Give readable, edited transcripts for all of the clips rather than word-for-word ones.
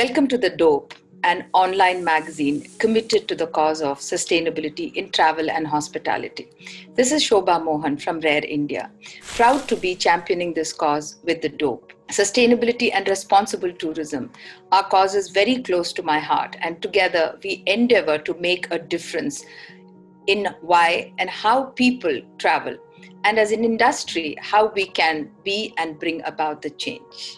Welcome to The Dope, an online magazine committed to the cause of sustainability in travel and hospitality. This is Shoba Mohan from Rare India, proud to be championing this cause with The Dope. Sustainability and responsible tourism are causes very close to my heart, and together we endeavor to make a difference in why and how people travel, and as an industry, how we can be and bring about the change.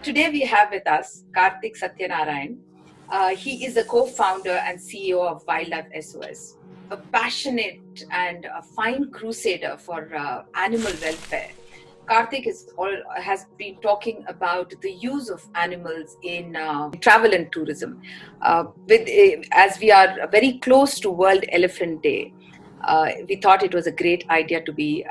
Today we have with us Kartick Satyanarayan. He is a co-founder and CEO of Wildlife SOS, a passionate and a fine crusader for animal welfare. Kartick has been talking about the use of animals in travel and tourism. As we are very close to World Elephant Day, we thought it was a great idea to be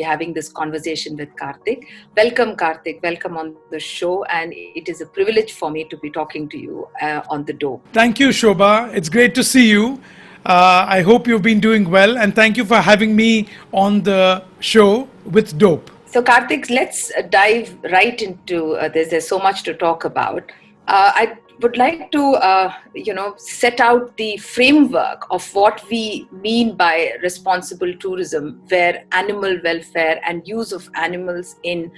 having this conversation with Kartick. Welcome, Kartick. Welcome on the show, and it is a privilege for me to be talking to you on The Dope. Thank you, Shoba. It's great to see you. I hope you've been doing well, and thank you for having me on the show with Dope. So, Kartick, let's dive right into this. There's so much to talk about. I would like to, set out the framework of what we mean by responsible tourism, where animal welfare and use of animals in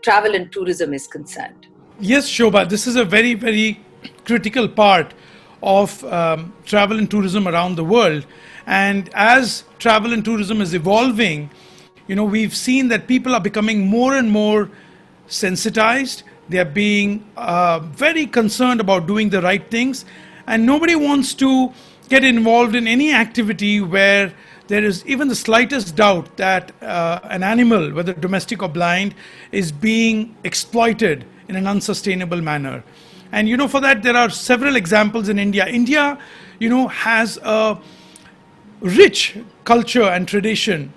travel and tourism is concerned. Yes, Shoba, this is a very, very critical part of travel and tourism around the world. And as travel and tourism is evolving, we've seen that people are becoming more and more sensitized. They are being very concerned about doing the right things, and nobody wants to get involved in any activity where there is even the slightest doubt that an animal, whether domestic or blind, is being exploited in an unsustainable manner. And for that there are several examples in India. India, has a rich culture and tradition,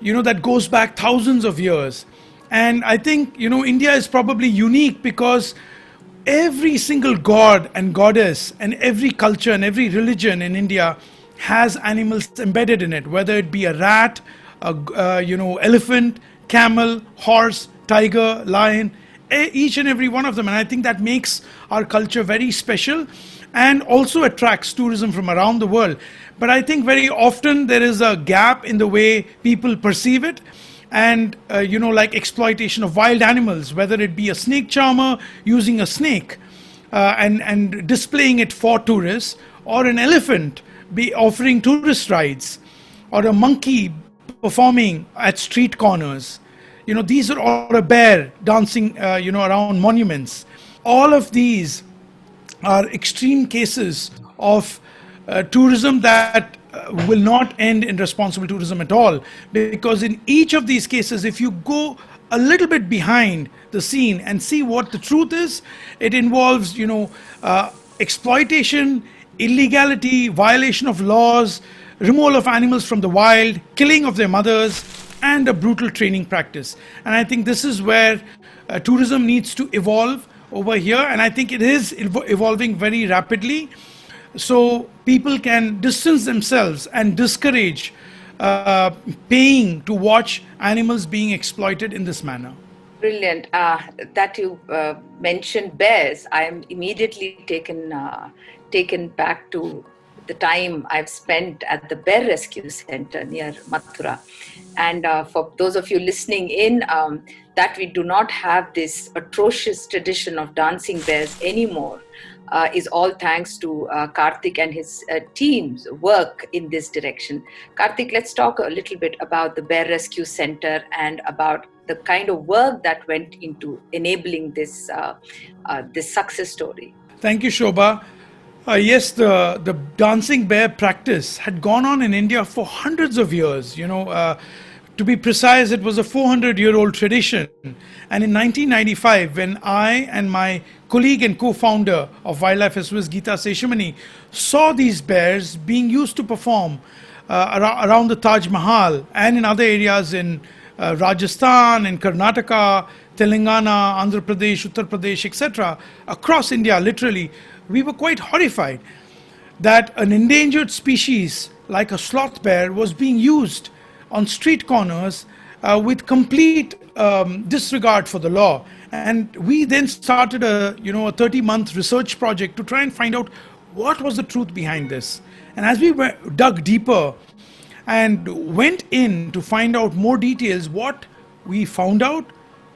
that goes back thousands of years. And I think, India is probably unique because every single god and goddess and every culture and every religion in India has animals embedded in it, whether it be a rat, elephant, camel, horse, tiger, lion, each and every one of them. And I think that makes our culture very special and also attracts tourism from around the world. But I think very often there is a gap in the way people perceive it. And, like exploitation of wild animals, whether it be a snake charmer using a snake and displaying it for tourists, or an elephant be offering tourist rides, or a monkey performing at street corners. These are all, a bear dancing, around monuments. All of these are extreme cases of tourism that will not end in responsible tourism at all, because in each of these cases, if you go a little bit behind the scene and see what the truth is, it involves exploitation, illegality, violation of laws, removal of animals from the wild, killing of their mothers, and a brutal training practice. And I think this is where tourism needs to evolve over here, and I think it is evolving very rapidly, so people can distance themselves and discourage paying to watch animals being exploited in this manner. Brilliant. That you mentioned bears, I am immediately taken back to the time I've spent at the Bear Rescue Center near Mathura. And for those of you listening in, that we do not have this atrocious tradition of dancing bears anymore is all thanks to Kartick and his team's work in this direction. Kartick, let's talk a little bit about the Bear Rescue Center and about the kind of work that went into enabling this success story. Thank you, Shoba. Yes, the dancing bear practice had gone on in India for hundreds of years. To be precise, it was a 400-year-old tradition. And in 1995, when I and my colleague and co-founder of Wildlife SOS, Geeta Seshamani, saw these bears being used to perform around the Taj Mahal and in other areas in Rajasthan, in Karnataka, Telangana, Andhra Pradesh, Uttar Pradesh, etc., across India, literally, we were quite horrified that an endangered species like a sloth bear was being used on street corners with complete disregard for the law. And we then started a 30-month research project to try and find out what was the truth behind this. And as we dug deeper and went in to find out more details, what we found out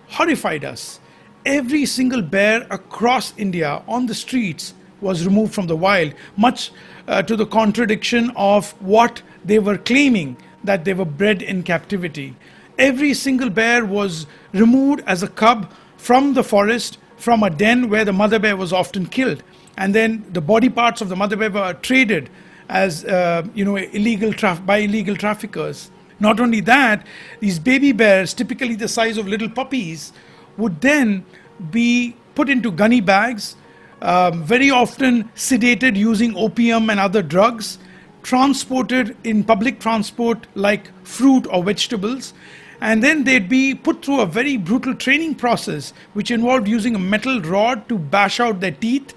horrified us. Every single bear across India on the streets was removed from the wild, much to the contradiction of what they were claiming, that they were bred in captivity. Every single bear was removed as a cub from the forest, from a den where the mother bear was often killed. And then the body parts of the mother bear were traded as by illegal traffickers. Not only that, these baby bears, typically the size of little puppies, would then be put into gunny bags, very often sedated using opium and other drugs, transported in public transport like fruit or vegetables, and then they'd be put through a very brutal training process which involved using a metal rod to bash out their teeth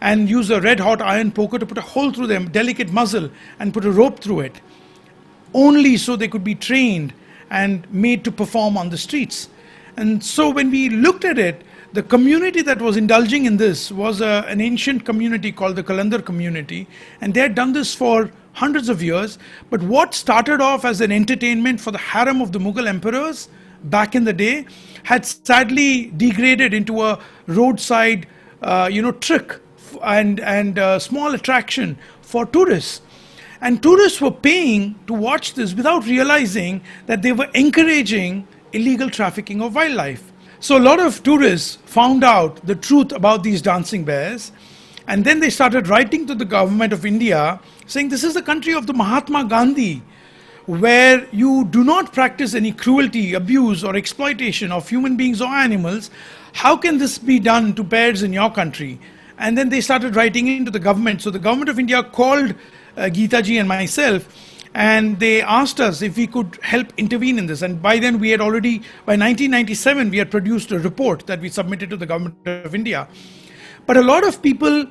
and use a red hot iron poker to put a hole through their delicate muzzle and put a rope through it, only so they could be trained and made to perform on the streets. And so when we looked at it, the community that was indulging in this was an ancient community called the Kalandar community, and they had done this for hundreds of years. But what started off as an entertainment for the harem of the Mughal emperors back in the day had sadly degraded into a roadside trick and small attraction for tourists. And tourists were paying to watch this without realizing that they were encouraging illegal trafficking of wildlife. So a lot of tourists found out the truth about these dancing bears, and then they started writing to the government of India saying, this is the country of the Mahatma Gandhi, where you do not practice any cruelty, abuse or exploitation of human beings or animals. How can this be done to bears in your country? And then they started writing into the government. So the government of India called Geeta ji and myself, and they asked us if we could help intervene in this. And by then we had already, by 1997, we had produced a report that we submitted to the government of India. But a lot of people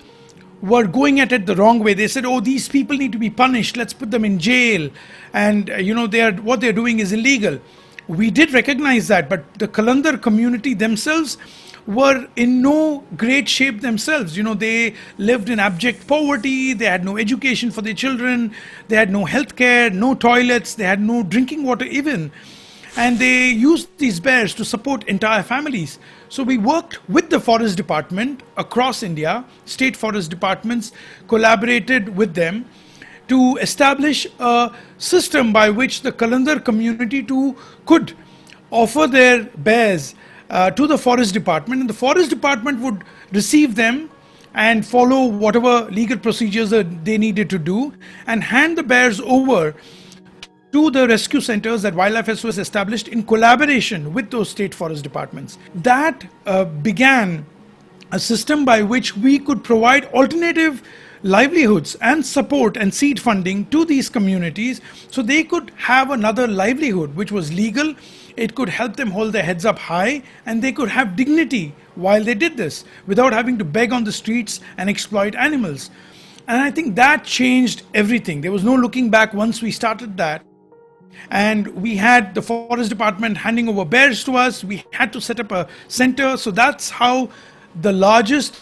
were going at it the wrong way. They said, oh, these people need to be punished, let's put them in jail, and what they're doing is illegal. We did recognize that, but the Kalandar community themselves were in no great shape themselves. They lived in abject poverty, they had no education for their children, they had no health care, no toilets, they had no drinking water even. And they used these bears to support entire families. So we worked with the forest department across India, state forest departments collaborated with them to establish a system by which the Kalandar community could offer their bears to the forest department, and the forest department would receive them and follow whatever legal procedures that they needed to do and hand the bears over to the rescue centers that Wildlife SOS established in collaboration with those state forest departments. That began a system by which we could provide alternative livelihoods and support and seed funding to these communities so they could have another livelihood which was legal. It could help them hold their heads up high, and they could have dignity while they did this without having to beg on the streets and exploit animals. And I think that changed everything. There was no looking back once we started that. And we had the forest department handing over bears to us. We had to set up a center. So that's how the largest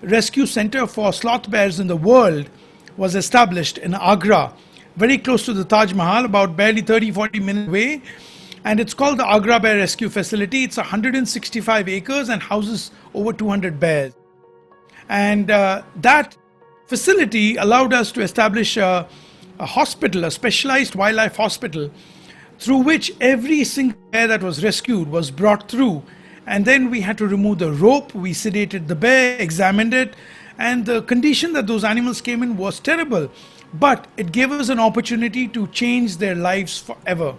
rescue center for sloth bears in the world was established in Agra, very close to the Taj Mahal, about barely 30-40 minutes away. And it's called the Agra Bear Rescue Facility. It's 165 acres and houses over 200 bears. And that facility allowed us to establish a hospital, a specialized wildlife hospital, through which every single bear that was rescued was brought through. And then we had to remove the rope, we sedated the bear, examined it, and the condition that those animals came in was terrible. But it gave us an opportunity to change their lives forever.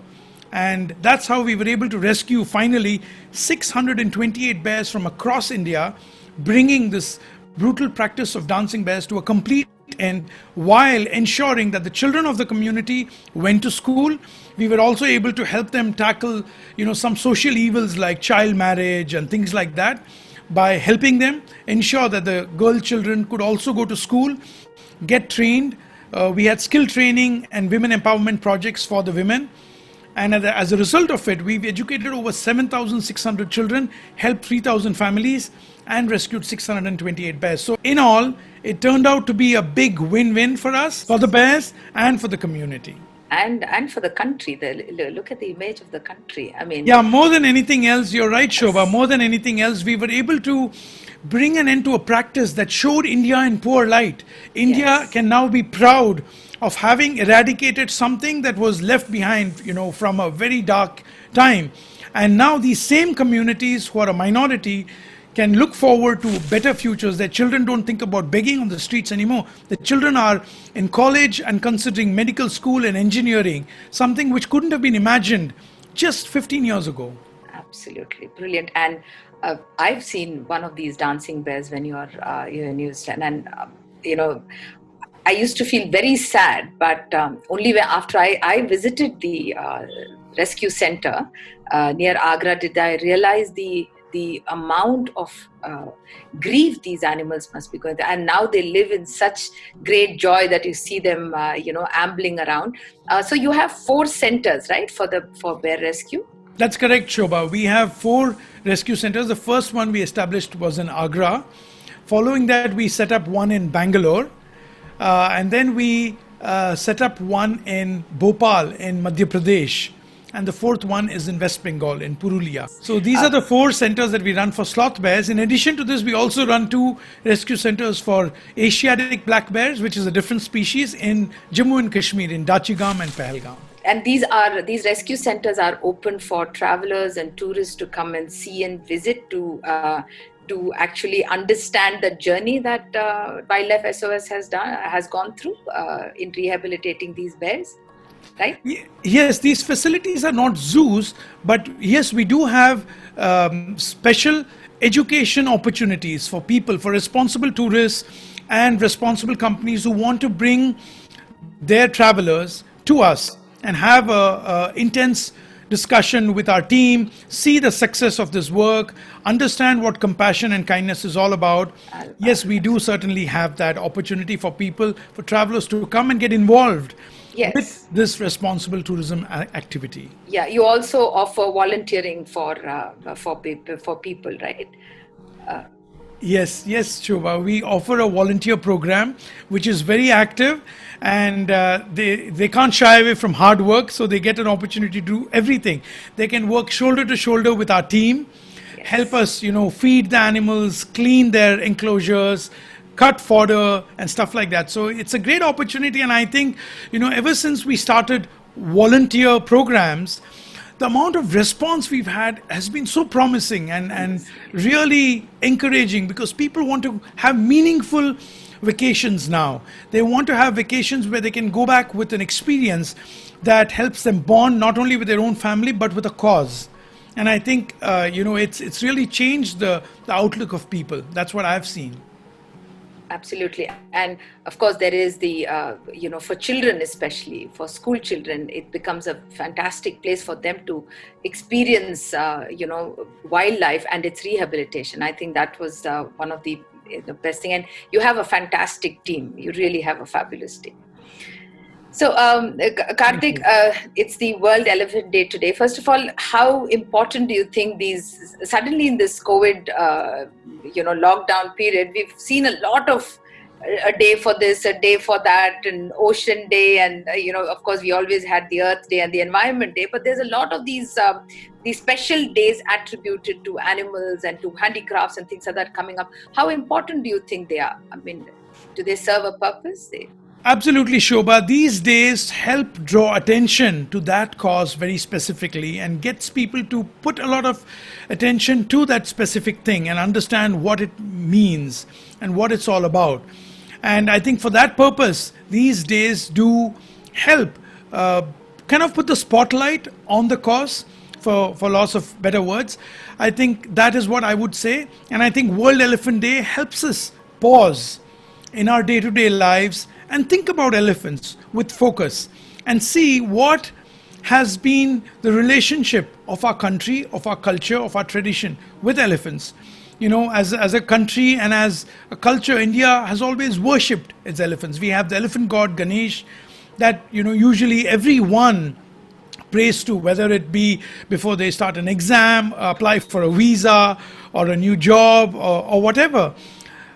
And that's how we were able to rescue finally 628 bears from across India bringing this brutal practice of dancing bears to a complete end while ensuring that the children of the community went to school. We were also able to help them tackle, some social evils like child marriage and things like that by helping them ensure that the girl children could also go to school, get trained. We had skill training and women empowerment projects for the women. And as a result of it, we've educated over 7,600 children, helped 3,000 families, and rescued 628 bears. So in all, it turned out to be a big win-win for us, for the bears, and for the community. And for the country. Look at the image of the country. I mean, yeah, more than anything else, you're right, Shoba. More than anything else, we were able to bring an end to a practice that showed India in poor light. India can now be proud of having eradicated something that was left behind, from a very dark time. And now these same communities who are a minority can look forward to better futures. Their children don't think about begging on the streets anymore. The children are in college and considering medical school and engineering, something which couldn't have been imagined just 15 years ago. Absolutely brilliant. And I've seen one of these dancing bears when you're in New Zealand, and I used to feel very sad, but only after I visited the rescue center near Agra did I realize the amount of grief these animals must be going through. And now they live in such great joy that you see them, ambling around. So you have 4 centers, right, for bear rescue? That's correct, Shoba. We have 4 rescue centers. The first one we established was in Agra. Following that, we set up one in Bangalore. And then we set up one in Bhopal in Madhya Pradesh. And the 4th one is in West Bengal, in Purulia. So these are the 4 centers that we run for sloth bears. In addition to this, we also run 2 rescue centers for Asiatic black bears, which is a different species, in Jammu and Kashmir, in Dachigam and Pahalgam. And these rescue centers are open for travelers and tourists to come and see and visit to actually understand the journey that Wildlife SOS has gone through in rehabilitating these bears, right? Yes, these facilities are not zoos, but yes, we do have special education opportunities for people, for responsible tourists and responsible companies who want to bring their travelers to us and have a intense discussion with our team, see the success of this work, understand what compassion and kindness is all about. Yes, we do certainly have that opportunity for people, for travelers to come and get involved with this responsible tourism activity. Yeah, you also offer volunteering for people, right? Yes, Shoba. We offer a volunteer program which is very active, and they can't shy away from hard work, so they get an opportunity to do everything. They can work shoulder to shoulder with our team, help us, feed the animals, clean their enclosures, cut fodder and stuff like that. So it's a great opportunity, and I think, ever since we started volunteer programs, the amount of response we've had has been so promising and really encouraging, because people want to have meaningful vacations now. They want to have vacations where they can go back with an experience that helps them bond not only with their own family but with a cause. And I think it's really changed the outlook of people. That's what I've seen. Absolutely. And of course, there is the, for children, especially for school children, it becomes a fantastic place for them to experience, wildlife and its rehabilitation. I think that was one of the best thing. And you have a fantastic team. You really have a fabulous team. So, Kartick, it's the World Elephant Day today. First of all, how important do you think these, suddenly in this COVID, lockdown period, we've seen a lot of a day for this, a day for that, and Ocean Day, and of course, we always had the Earth Day and the Environment Day. But there's a lot of these special days attributed to animals and to handicrafts and things like that coming up. How important do you think they are? I mean, do they serve a purpose? Absolutely, Shoba. These days help draw attention to that cause very specifically and gets people to put a lot of attention to that specific thing and understand what it means and what it's all about. And I think for that purpose, these days do help kind of put the spotlight on the cause for loss of better words. I think that is what I would say. And I think World Elephant Day helps us pause in our day-to-day lives and think about elephants with focus and see what has been the relationship of our country, of our culture, of our tradition with elephants. You know, as a country and as a culture, India has always worshipped its elephants. We have the elephant god Ganesh that, you know, usually everyone prays to, whether it be before they start an exam, apply for a visa or a new job or whatever.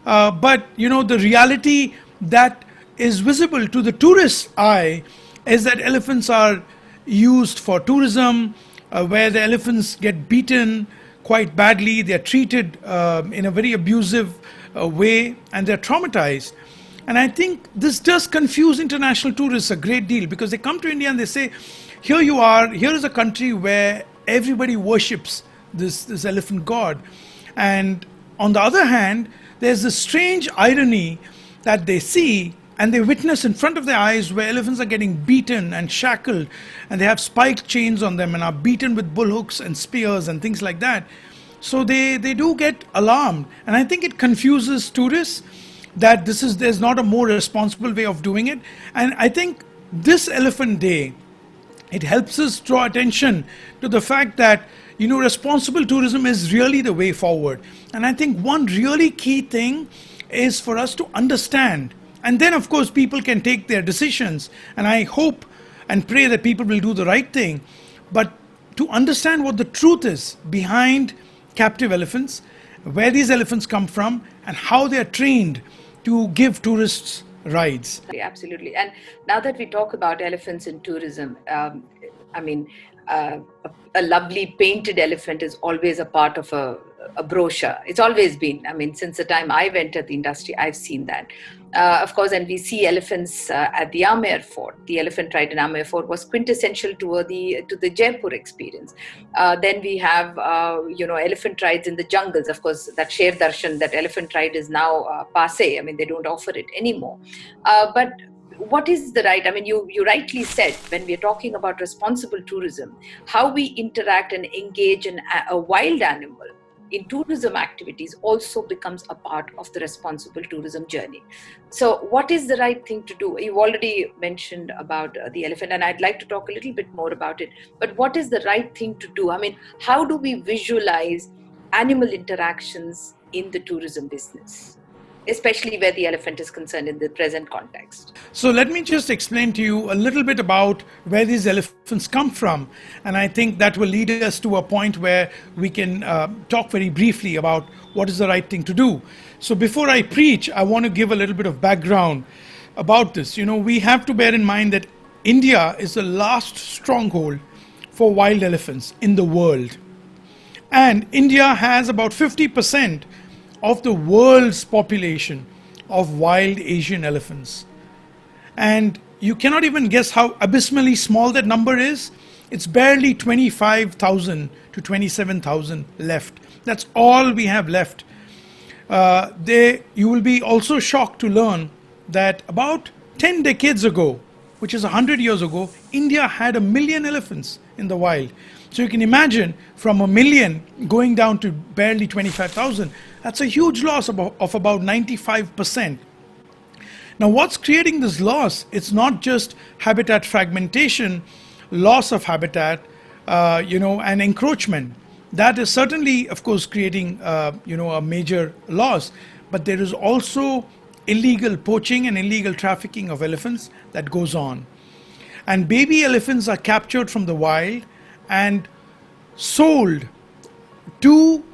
But, you know, the reality that is visible to the tourist eye is that elephants are used for tourism, where the elephants get beaten quite badly. They're treated in a very abusive way, and they're traumatized. And I think this does confuse international tourists a great deal, because they come to India and they say, here you are, here is a country where everybody worships this elephant god. And on the other hand, there's this strange irony that they see and they witness in front of their eyes, where elephants are getting beaten and shackled, and they have spiked chains on them and are beaten with bullhooks and spears and things like that. So they do get alarmed. And I think it confuses tourists that there's not a more responsible way of doing it. And I think this Elephant Day, it helps us draw attention to the fact that, you know, responsible tourism is really the way forward. And I think one really key thing is for us to understand. And then, of course, people can take their decisions. And I hope and pray that people will do the right thing. But to understand what the truth is behind captive elephants, where these elephants come from, and how they are trained to give tourists rides. Absolutely. And now that we talk about elephants in tourism, I mean, a lovely painted elephant is always a part of a brochure. It's always been. I mean, since the time I went at the industry, I've seen that. Of course, and we see elephants at the Amer Fort. The elephant ride in Amer Fort was quintessential to the Jaipur experience. Then we have, elephant rides in the jungles. Of course, that Sher Darshan, that elephant ride is now passé. I mean, they don't offer it anymore. But what is the right? I mean, you rightly said, when we're talking about responsible tourism, how we interact and engage in a wild animal in tourism activities also becomes a part of the responsible tourism journey. So what is the right thing to do? You've already mentioned about the elephant, and I'd like to talk a little bit more about it. But what is the right thing to do? I mean, how do we visualize animal interactions in the tourism business, especially where the elephant is concerned in the present context? So let me just explain to you a little bit about where these elephants come from. And I think that will lead us to a point where we can talk very briefly about what is the right thing to do. So before I preach, I want to give a little bit of background about this. You know, we have to bear in mind that India is the last stronghold for wild elephants in the world. And India has about 50% of the world's population of wild Asian elephants. And you cannot even guess how abysmally small that number is. It's barely 25,000 to 27,000 left. That's all we have left. You will be also shocked to learn that about 10 decades ago, which is 100 years ago, India had 1 million elephants in the wild. So you can imagine, from 1 million going down to barely 25,000, that's a huge loss of about 95%. Now, what's creating this loss? It's not just habitat fragmentation, loss of habitat, and encroachment. That is certainly, of course, creating, a major loss. But there is also illegal poaching and illegal trafficking of elephants that goes on. And baby elephants are captured from the wild and sold to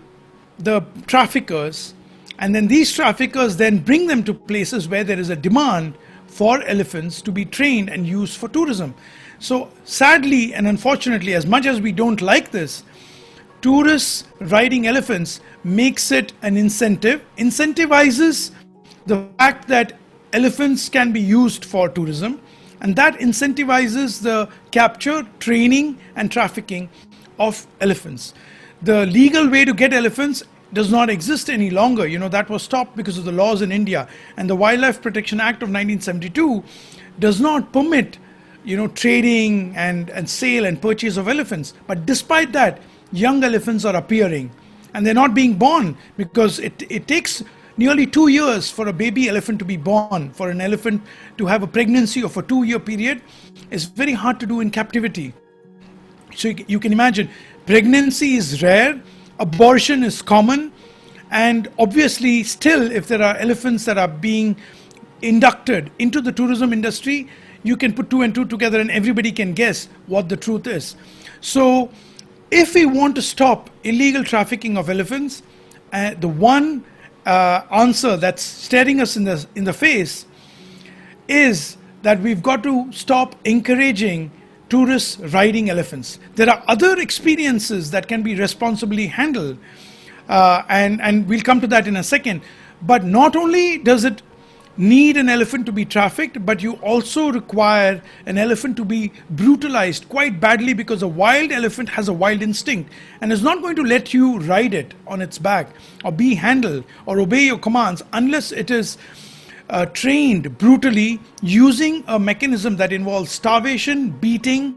the traffickers, and then these traffickers then bring them to places where there is a demand for elephants to be trained and used for tourism. So sadly and unfortunately, as much as we don't like this, tourists riding elephants makes it an incentive, incentivizes the fact that elephants can be used for tourism, and that incentivizes the capture, training and trafficking of elephants. The legal way to get elephants does not exist any longer. You know, that was stopped because of the laws in India. And the Wildlife Protection Act of 1972 does not permit trading and sale and purchase of elephants. But despite that, young elephants are appearing, and they're not being born because it takes nearly 2 years for a baby elephant to be born. For an elephant to have a pregnancy of a 2-year period is very hard to do in captivity. So you can imagine, pregnancy is rare, abortion is common, and obviously still, if there are elephants that are being inducted into the tourism industry, you can put two and two together and everybody can guess what the truth is. So if we want to stop illegal trafficking of elephants, the one answer that's staring us in the face is that we've got to stop encouraging tourists riding elephants. There are other experiences that can be responsibly handled, and we'll come to that in a second. But not only does it need an elephant to be trafficked, but you also require an elephant to be brutalized quite badly, because a wild elephant has a wild instinct and is not going to let you ride it on its back or be handled or obey your commands unless it is trained brutally using a mechanism that involves starvation, beating,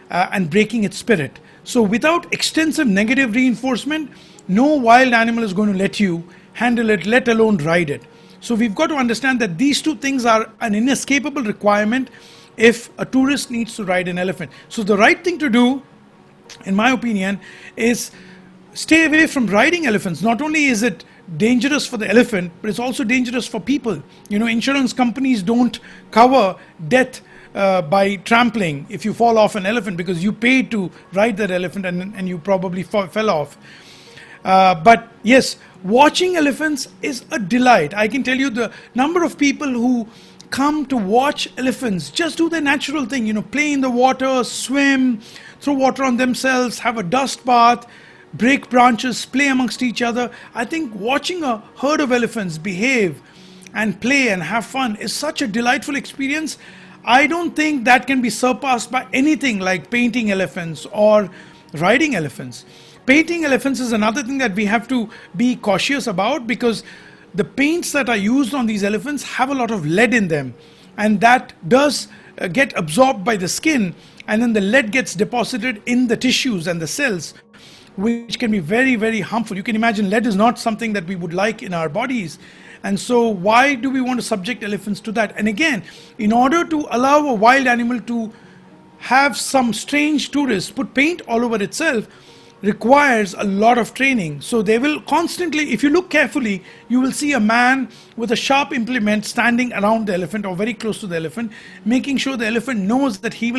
and breaking its spirit. So without extensive negative reinforcement, no wild animal is going to let you handle it, let alone ride it. So we've got to understand that these two things are an inescapable requirement if a tourist needs to ride an elephant. So the right thing to do, in my opinion, is stay away from riding elephants. Not only is it dangerous for the elephant, but it's also dangerous for people. Insurance companies don't cover death by trampling if you fall off an elephant, because you paid to ride that elephant and you probably fell off. But yes, watching elephants is a delight. I can tell you the number of people who come to watch elephants just do their natural thing, play in the water, swim, throw water on themselves, have a dust bath, break branches, play amongst each other. I think watching a herd of elephants behave and play and have fun is such a delightful experience. I don't think that can be surpassed by anything like painting elephants or riding elephants. Painting elephants is another thing that we have to be cautious about, because the paints that are used on these elephants have a lot of lead in them, and that does get absorbed by the skin, and then the lead gets deposited in the tissues and the cells, which can be very, very harmful. You can imagine lead is not something that we would like in our bodies. And so why do we want to subject elephants to that? And again, in order to allow a wild animal to have some strange tourists put paint all over itself requires a lot of training. So they will constantly, if you look carefully, you will see a man with a sharp implement standing around the elephant or very close to the elephant, making sure the elephant knows that he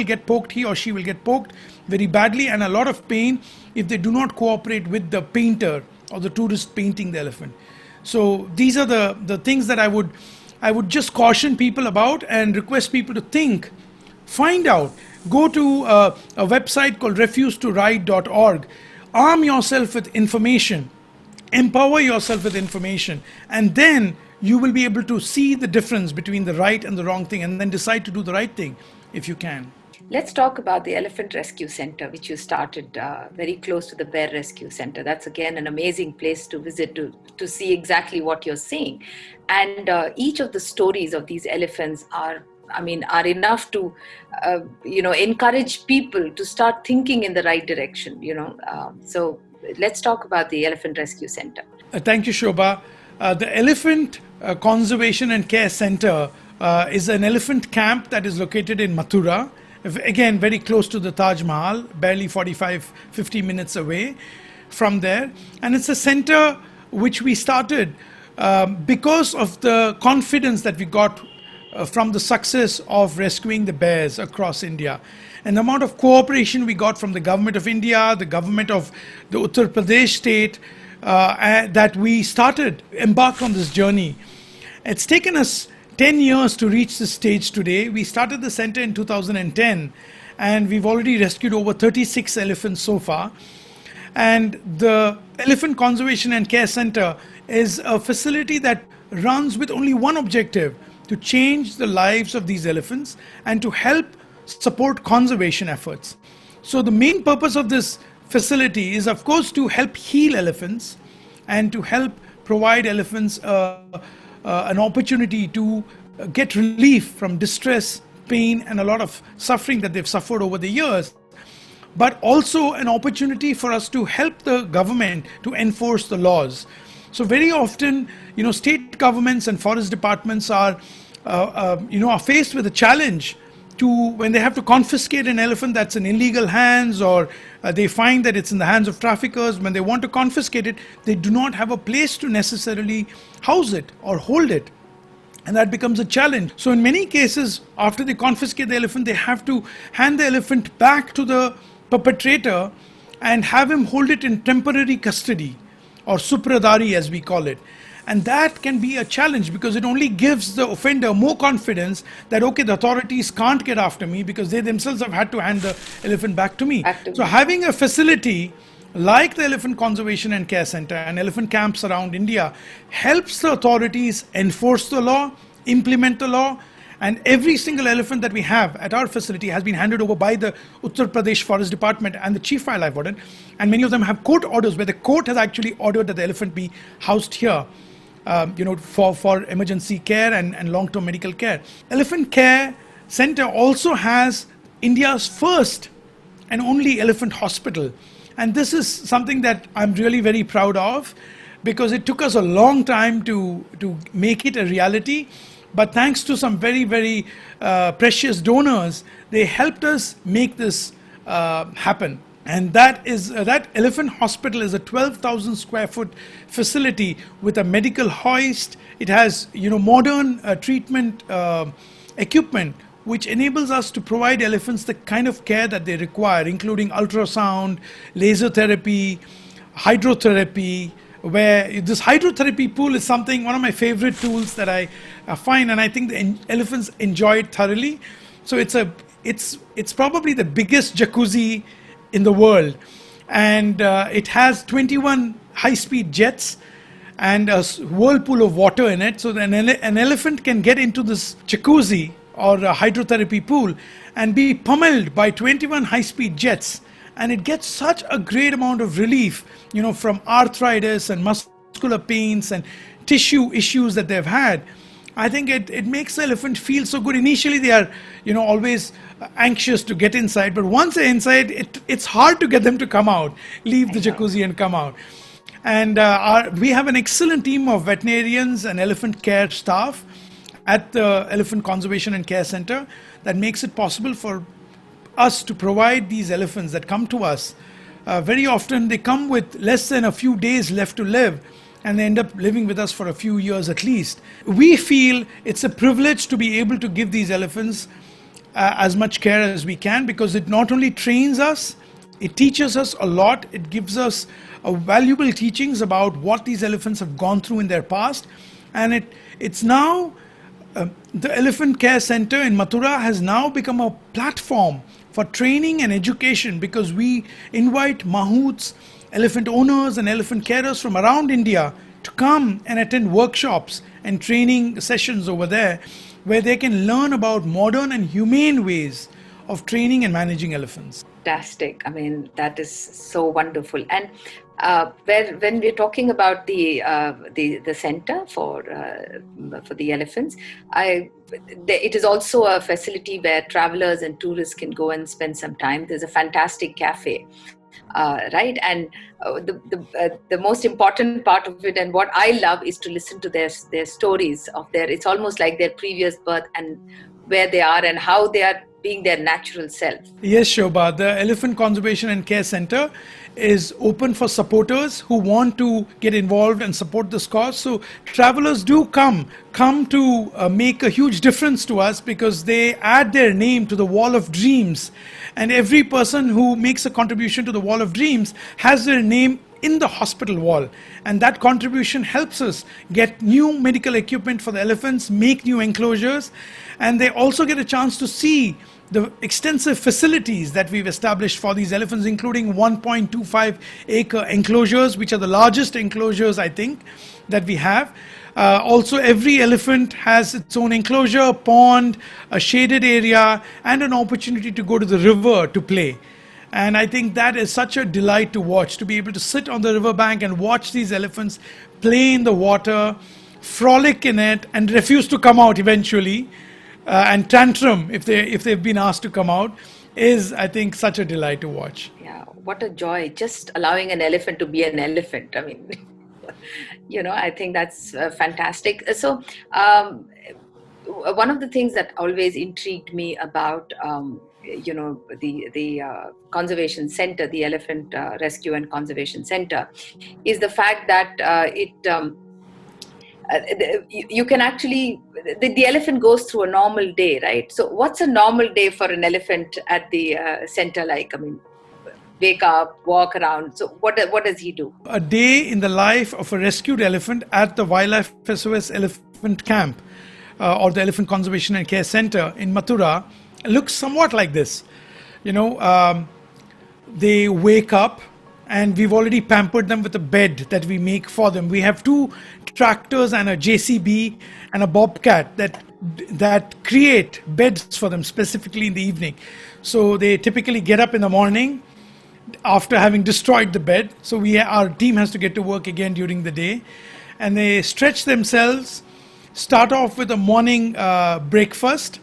or she will get poked very badly and a lot of pain if they do not cooperate with the painter or the tourist painting the elephant. So these are the things that I would just caution people about and request people to think, find out, go to a website called refusetoride.org. Arm yourself with information, empower yourself with information, and then you will be able to see the difference between the right and the wrong thing, and then decide to do the right thing if you can. Let's talk about the Elephant Rescue Center, which you started very close to the Bear Rescue Center. That's again an amazing place to visit to see exactly what you're seeing. And each of the stories of these elephants are enough to, encourage people to start thinking in the right direction, So let's talk about the Elephant Rescue Center. Thank you, Shoba. The Elephant Conservation and Care Center is an elephant camp that is located in Mathura. Again, very close to the Taj Mahal, barely 45-50 minutes away from there. And it's a center which we started because of the confidence that we got from the success of rescuing the bears across India. And the amount of cooperation we got from the government of India, the government of the Uttar Pradesh state, that we embarked on this journey. It's taken us 10 years to reach this stage today. We started the center in 2010, and we've already rescued over 36 elephants so far. And the Elephant Conservation and Care Center is a facility that runs with only one objective: to change the lives of these elephants and to help support conservation efforts. So the main purpose of this facility is, of course, to help heal elephants and to help provide elephants an opportunity to get relief from distress, pain and a lot of suffering that they've suffered over the years, but also an opportunity for us to help the government to enforce the laws. So very often, state governments and forest departments are faced with a challenge to when they have to confiscate an elephant that's in illegal hands, or they find that it's in the hands of traffickers. When they want to confiscate it, they do not have a place to necessarily house it or hold it. And that becomes a challenge. So in many cases, after they confiscate the elephant, they have to hand the elephant back to the perpetrator and have him hold it in temporary custody, or supradari as we call it. And that can be a challenge because it only gives the offender more confidence that, okay, the authorities can't get after me because they themselves have had to hand the elephant back to me. So having a facility like the Elephant Conservation and Care Center and elephant camps around India helps the authorities enforce the law, implement the law, and every single elephant that we have at our facility has been handed over by the Uttar Pradesh Forest Department and the Chief Wildlife Warden, and many of them have court orders where the court has actually ordered that the elephant be housed here, for emergency care and long-term medical care. Elephant Care Center also has India's first and only elephant hospital. And this is something that I'm really very proud of because it took us a long time to make it a reality. But thanks to some very, very precious donors, they helped us make this happen. And that elephant hospital is a 12,000 square foot facility with a medical hoist. It has modern treatment equipment, which enables us to provide elephants the kind of care that they require, including ultrasound, laser therapy, hydrotherapy, where this hydrotherapy pool is one of my favorite tools that I find, and I think the elephants enjoy it thoroughly. So it's probably the biggest jacuzzi in the world, and it has 21 high-speed jets and a whirlpool of water in it, so that an elephant can get into this jacuzzi or a hydrotherapy pool and be pummeled by 21 high-speed jets, and it gets such a great amount of relief, from arthritis and muscular pains and tissue issues that they've had. I think it makes the elephant feel so good. Initially they are always anxious to get inside, but once they're inside, it's hard to get them to come out, leave the jacuzzi and come out. And we have an excellent team of veterinarians and elephant care staff at the Elephant Conservation and Care Center that makes it possible for us to provide these elephants that come to us. Very often they come with less than a few days left to live, and they end up living with us for a few years at least. We feel it's a privilege to be able to give these elephants as much care as we can, because it not only trains us, it teaches us a lot. It gives us valuable teachings about what these elephants have gone through in their past. And it's now the Elephant Care Center in Mathura has now become a platform for training and education, because we invite mahouts, elephant owners and elephant carers from around India to come and attend workshops and training sessions over there, where they can learn about modern and humane ways of training and managing elephants. Fantastic. I mean, that is so wonderful. And when we're talking about the center for the elephants, it is also a facility where travelers and tourists can go and spend some time. There's a fantastic cafe, right? And the most important part of it, and what I love, is to listen to their stories of it's almost like their previous birth and where they are and how they are being their natural self. Yes, Shoba, the Elephant Conservation and Care Center is open for supporters who want to get involved and support this cause. So travelers do come to make a huge difference to us, because they add their name to the Wall of Dreams, and every person who makes a contribution to the Wall of Dreams has their name in the hospital wall, and that contribution helps us get new medical equipment for the elephants, make new enclosures, and they also get a chance to see the extensive facilities that we've established for these elephants, including 1.25 acre enclosures, which are the largest enclosures, I think, that we have. Also, every elephant has its own enclosure, pond, a shaded area, and an opportunity to go to the river to play. And I think that is such a delight to watch, to be able to sit on the riverbank and watch these elephants play in the water, frolic in it, and refuse to come out eventually. and tantrum if they've been asked to come out is, I think, such a delight to watch. Yeah, what a joy! Just allowing an elephant to be an elephant. I mean, I think that's fantastic. So, one of the things that always intrigued me about the conservation center, the Elephant Rescue and Conservation Center, is the fact that you can actually the elephant goes through a normal day, right? So what's a normal day for an elephant at the center like? I mean, wake up, walk around. So what does he do? A day in the life of a rescued elephant at the Wildlife SOS Elephant Camp or the Elephant Conservation and Care Center in Mathura looks somewhat like this. They wake up, and we've already pampered them with a bed that we make for them. We have 2 tractors and a JCB and a bobcat that create beds for them specifically in the evening. So they typically get up in the morning after having destroyed the bed. So our team has to get to work again during the day, and they stretch themselves, start off with a morning breakfast,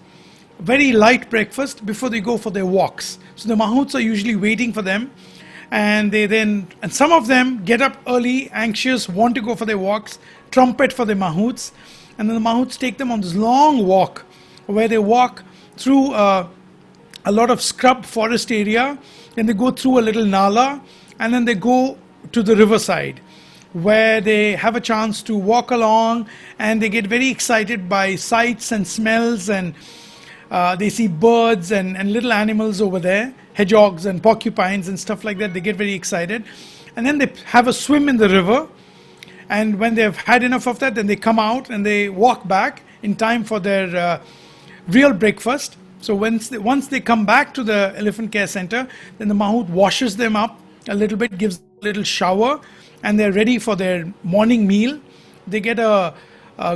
very light breakfast before they go for their walks. So the mahouts are usually waiting for them, and some of them get up early, anxious, want to go for their walks, trumpet for the mahouts, and then the mahouts take them on this long walk where they walk through a lot of scrub forest area, and they go through a little nala, and then they go to the riverside where they have a chance to walk along, and they get very excited by sights and smells, and they see birds and little animals over there, hedgehogs and porcupines and stuff like that. They get very excited, and then they have a swim in the river, and when they've had enough of that, then they come out and they walk back in time for their real breakfast. So once they come back to the Elephant Care Center, then the mahout washes them up a little bit, gives them a little shower, and they're ready for their morning meal. They get a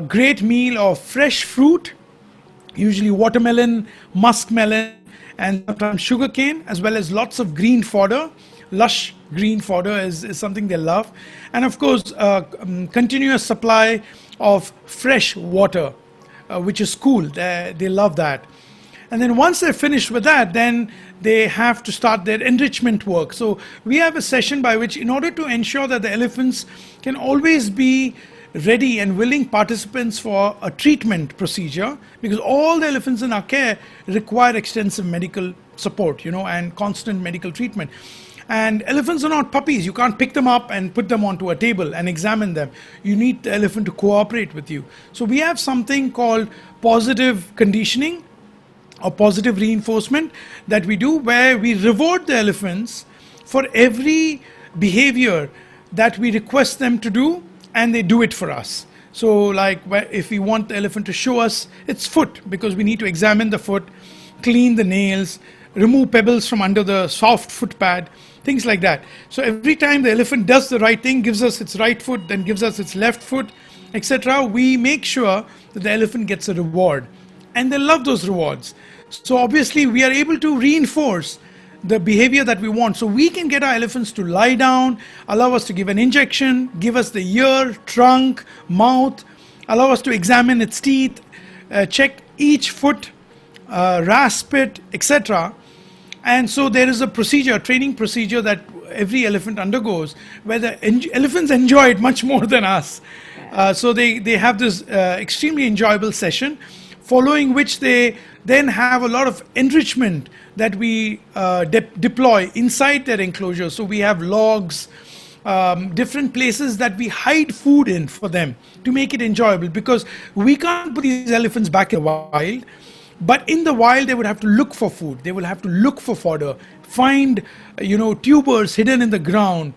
great meal of fresh fruit, usually watermelon, muskmelon, and sometimes sugarcane, as well as lots of green fodder. Lush green fodder is something they love. And of course, continuous supply of fresh water, which is cool. They love that. And then once they're finished with that, then they have to start their enrichment work. So we have a session by which, in order to ensure that the elephants can always be ready and willing participants for a treatment procedure, because all the elephants in our care require extensive medical support, and constant medical treatment. And elephants are not puppies. You can't pick them up and put them onto a table and examine them. You need the elephant to cooperate with you. So we have something called positive conditioning or positive reinforcement that we do, where we reward the elephants for every behavior that we request them to do, and they do it for us. So like if we want the elephant to show us its foot, because we need to examine the foot, clean the nails, remove pebbles from under the soft foot pad, things like that. So every time the elephant does the right thing, gives us its right foot, then gives us its left foot, etc., we make sure that the elephant gets a reward. And they love those rewards. So obviously we are able to reinforce the behavior that we want. So we can get our elephants to lie down, allow us to give an injection, give us the ear, trunk, mouth, allow us to examine its teeth, check each foot, rasp it, etc. And so there is a procedure, a training procedure that every elephant undergoes, where the elephants enjoy it much more than us. So they have this extremely enjoyable session, following which they then have a lot of enrichment that we deploy inside their enclosure. So we have logs, different places that we hide food in for them to make it enjoyable, because we can't put these elephants back in the wild. But in the wild, they would have to look for food. They will have to look for fodder, find, tubers hidden in the ground,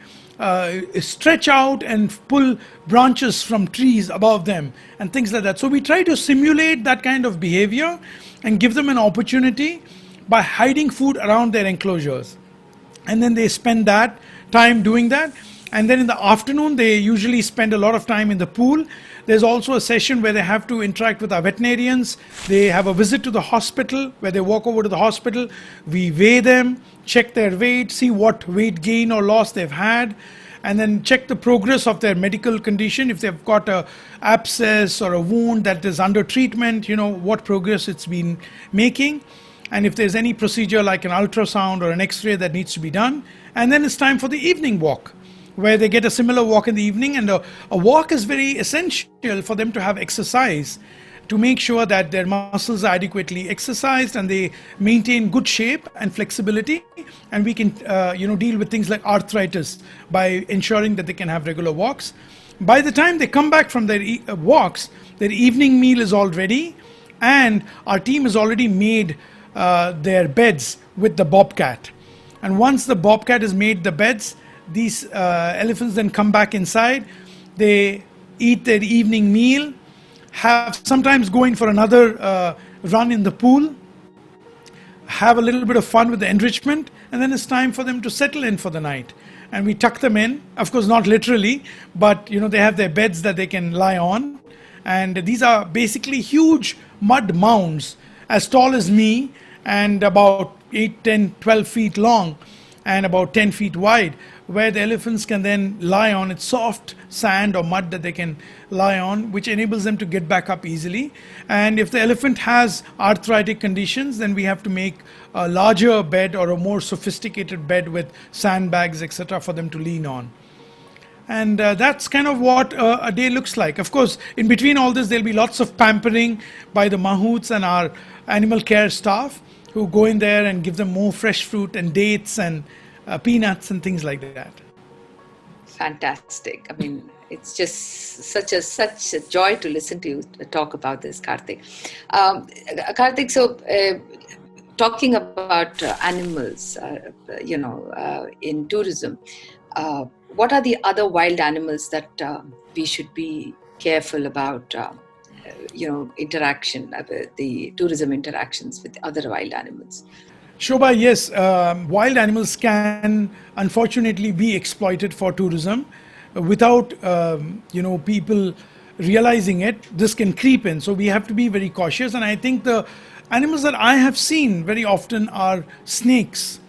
stretch out and pull branches from trees above them and things like that. So we try to simulate that kind of behavior and give them an opportunity by hiding food around their enclosures. And then they spend that time doing that. And then in the afternoon, they usually spend a lot of time in the pool. There's also a session where they have to interact with our veterinarians. They have a visit to the hospital where they walk over to the hospital. We weigh them, check their weight, see what weight gain or loss they've had. and then check the progress of their medical condition. If they've got a abscess or a wound that is under treatment, what progress it's been making. And if there's any procedure like an ultrasound or an x-ray that needs to be done. And then it's time for the evening walk, where they get a similar walk in the evening. And a walk is very essential for them to have exercise, to make sure that their muscles are adequately exercised and they maintain good shape and flexibility. And we can deal with things like arthritis by ensuring that they can have regular walks. By the time they come back from their walks, their evening meal is all ready, and our team has already made their beds with the bobcat. And once the bobcat has made the beds, these elephants then come back inside. They eat their evening meal, have sometimes going for another run in the pool, have a little bit of fun with the enrichment, and then it's time for them to settle in for the night. And we tuck them in, of course not literally, but they have their beds that they can lie on. And these are basically huge mud mounds as tall as me and about 8, 10, 12 feet long and about 10 feet wide, where the elephants can then lie on. It's soft sand or mud that they can lie on, which enables them to get back up easily. And if the elephant has arthritic conditions, then we have to make a larger bed or a more sophisticated bed with sandbags, etc., for them to lean on. And that's kind of what a day looks like. Of course, in between all this, there'll be lots of pampering by the mahouts and our animal care staff, who go in there and give them more fresh fruit and dates and peanuts and things like that. Fantastic. I mean, it's just such a joy to listen to you talk about this, Kartick. Kartick, so talking about animals, in tourism, what are the other wild animals that we should be careful about? Interaction, the tourism interactions with other wild animals. Shoba, yes, wild animals can unfortunately be exploited for tourism without, people realizing it. This can creep in, so we have to be very cautious. And I think the animals that I have seen very often are snakes.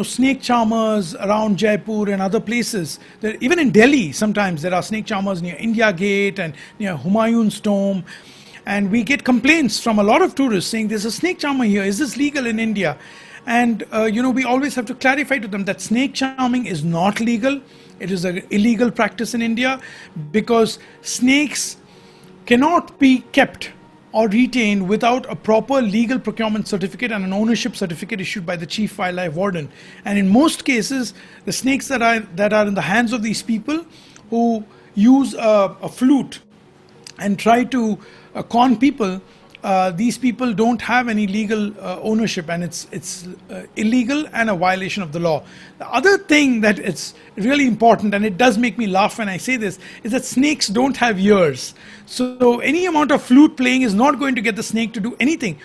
Snake charmers around Jaipur and other places. Even in Delhi, sometimes there are snake charmers near India Gate and near Humayun's Tomb. And we get complaints from a lot of tourists saying, there's a snake charmer here. Is this legal in India? And, we always have to clarify to them that snake charming is not legal. It is an illegal practice in India, because snakes cannot be kept or retained without a proper legal procurement certificate and an ownership certificate issued by the chief wildlife warden. And in most cases, the snakes that are in the hands of these people who use a flute and try to con people, these people don't have any legal ownership, and it's illegal and a violation of the law. The other thing that it's really important, and it does make me laugh when I say this, is that snakes don't have ears. So any amount of flute playing is not going to get the snake to do anything.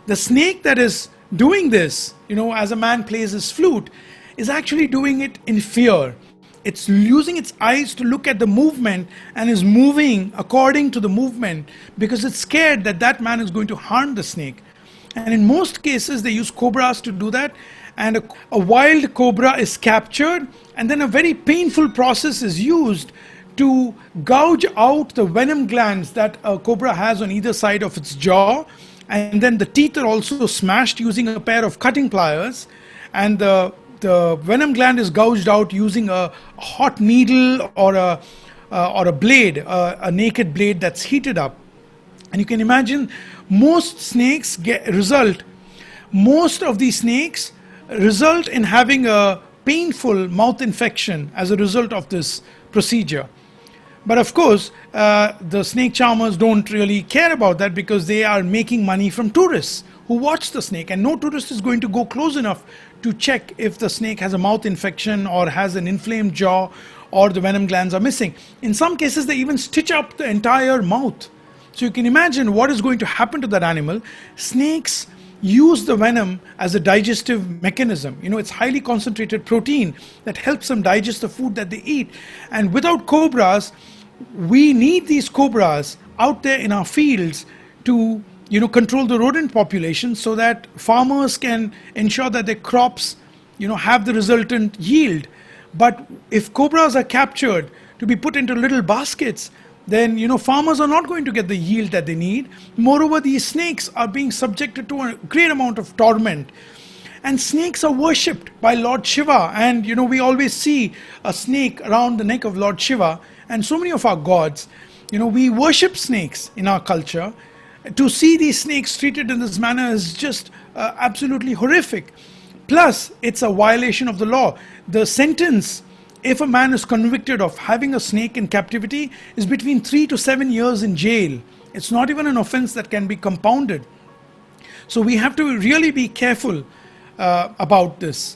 The snake that is doing this, as a man plays his flute, is actually doing it in fear. It's using its eyes to look at the movement and is moving according to the movement because it's scared that that man is going to harm the snake. And in most cases, they use cobras to do that. And a wild cobra is captured, and then a very painful process is used to gouge out the venom glands that a cobra has on either side of its jaw. And then the teeth are also smashed using a pair of cutting pliers. And the venom gland is gouged out using a hot needle or a blade, a naked blade that's heated up. And you can imagine most of these snakes result in having a painful mouth infection as a result of this procedure. But of course, the snake charmers don't really care about that because they are making money from tourists who watch the snake, and no tourist is going to go close enough to check if the snake has a mouth infection or has an inflamed jaw or the venom glands are missing. In some cases, they even stitch up the entire mouth. So you can imagine what is going to happen to that animal. Snakes use the venom as a digestive mechanism. It's highly concentrated protein that helps them digest the food that they eat. And without cobras, we need these cobras out there in our fields to control the rodent population so that farmers can ensure that their crops have the resultant yield. But if cobras are captured to be put into little baskets, then farmers are not going to get the yield that they need. Moreover, these snakes are being subjected to a great amount of torment. And snakes are worshipped by Lord Shiva. And we always see a snake around the neck of Lord Shiva and so many of our gods. We worship snakes in our culture. To see these snakes treated in this manner is just absolutely horrific. Plus, it's a violation of the law. The sentence, if a man is convicted of having a snake in captivity, is between 3 to 7 years in jail. It's not even an offense that can be compounded. So we have to really be careful about this.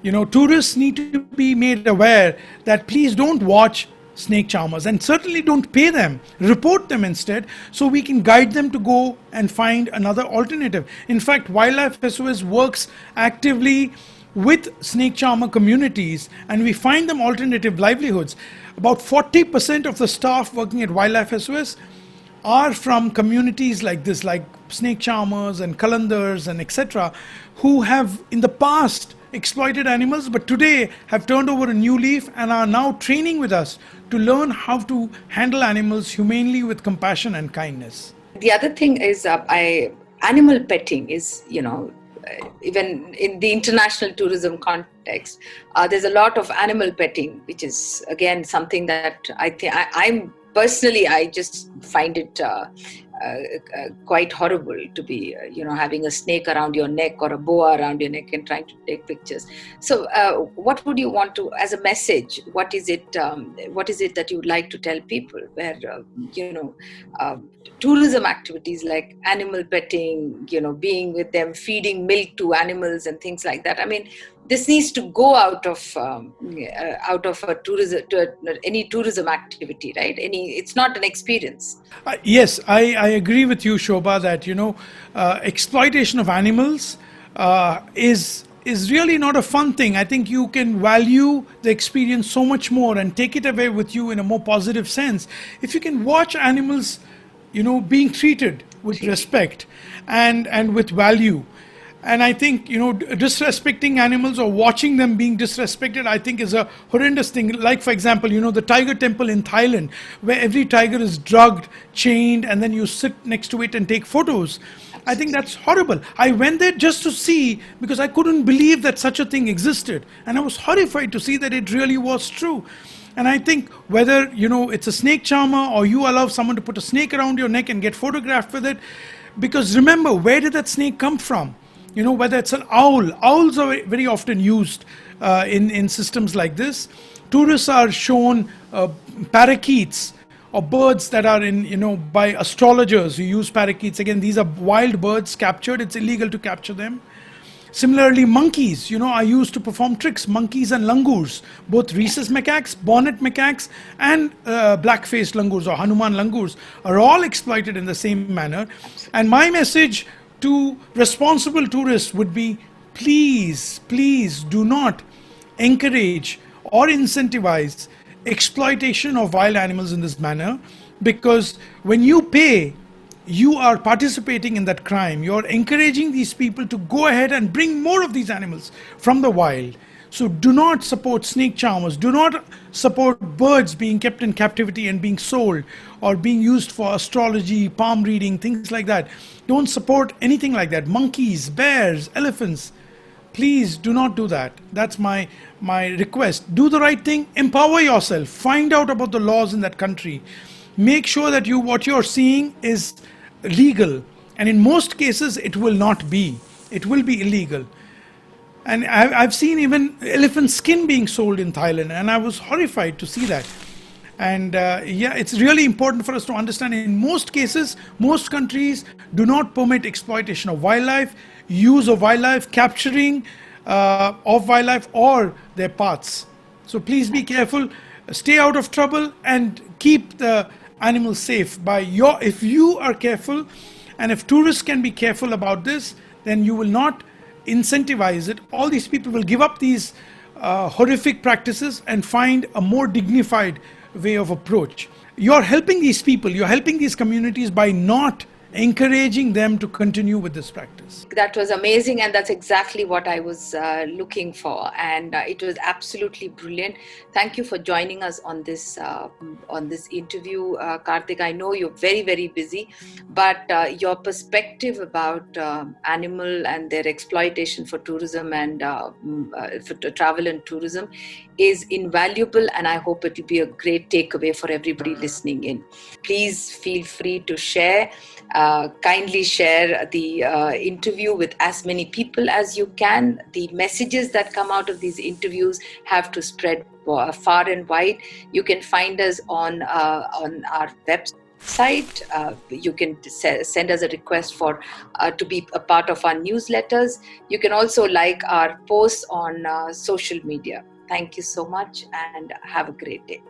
Tourists need to be made aware that please don't watch snake charmers, and certainly don't pay them. Report them instead, so we can guide them to go and find another alternative. In fact, Wildlife SOS works actively with snake charmer communities, and we find them alternative livelihoods. About 40% of the staff working at Wildlife SOS are from communities like this, like snake charmers and kalandars and etc., who have in the past exploited animals, but today have turned over a new leaf and are now training with us to learn how to handle animals humanely with compassion and kindness. The other thing is animal petting is, even in the international tourism context, there's a lot of animal petting, which is again something that I'm personally, I just find it quite horrible to be, having a snake around your neck or a boa around your neck and trying to take pictures. So, what would you want to, as a message? What is it that you would like to tell people? Where tourism activities like animal petting, being with them, feeding milk to animals and things like that. I mean, this needs to go out of a tourism to any tourism activity, right? It's not an experience. Yes, I agree with you, Shoba, that exploitation of animals is really not a fun thing. I think you can value the experience so much more and take it away with you in a more positive sense if you can watch animals, being treated with respect and with value. And I think, disrespecting animals or watching them being disrespected, I think is a horrendous thing. Like, for example, the tiger temple in Thailand, where every tiger is drugged, chained, and then you sit next to it and take photos. I think that's horrible. I went there just to see, because I couldn't believe that such a thing existed. And I was horrified to see that it really was true. And I think whether, it's a snake charmer or you allow someone to put a snake around your neck and get photographed with it, because remember, where did that snake come from? Whether it's an owl. Owls are very often used in systems like this. Tourists are shown parakeets or birds that are by astrologers who use parakeets. Again, these are wild birds captured. It's illegal to capture them. Similarly, monkeys, are used to perform tricks. Monkeys and langurs, both rhesus macaques, bonnet macaques, and black-faced langurs or Hanuman langurs are all exploited in the same manner. And my message to responsible tourists would be, please do not encourage or incentivize exploitation of wild animals in this manner, because when you pay, you are participating in that crime. You're encouraging these people to go ahead and bring more of these animals from the wild. So do not support snake charmers. Do not support birds being kept in captivity and being sold or being used for astrology, palm reading, things like that. Don't support anything like that. Monkeys, bears, elephants. Please do not do that. That's my request. Do the right thing. Empower yourself. Find out about the laws in that country. Make sure that what you're seeing is legal. And in most cases, it will not be. It will be illegal. And I've seen even elephant skin being sold in Thailand, and I was horrified to see that. And it's really important for us to understand, in most cases, most countries do not permit exploitation of wildlife, use of wildlife, capturing of wildlife or their parts. So please be careful, stay out of trouble, and keep the animals safe. If you are careful, and if tourists can be careful about this, then you will not incentivize it. All these people will give up these horrific practices and find a more dignified way of approach. You're helping these people, you're helping these communities by not encouraging them to continue with this practice. That was amazing, and that's exactly what I was looking for, and it was absolutely brilliant. Thank you for joining us on this interview, Karthik. I know you're very, very busy, but your perspective about animal and their exploitation for tourism and for travel and tourism is invaluable, and I hope it will be a great takeaway for everybody listening in. Please feel free to share. Kindly share the interview with as many people as you can. The messages that come out of these interviews have to spread far and wide. You can find us on our website. You can send us a request for to be a part of our newsletters. You can also like our posts on social media. Thank you so much and have a great day.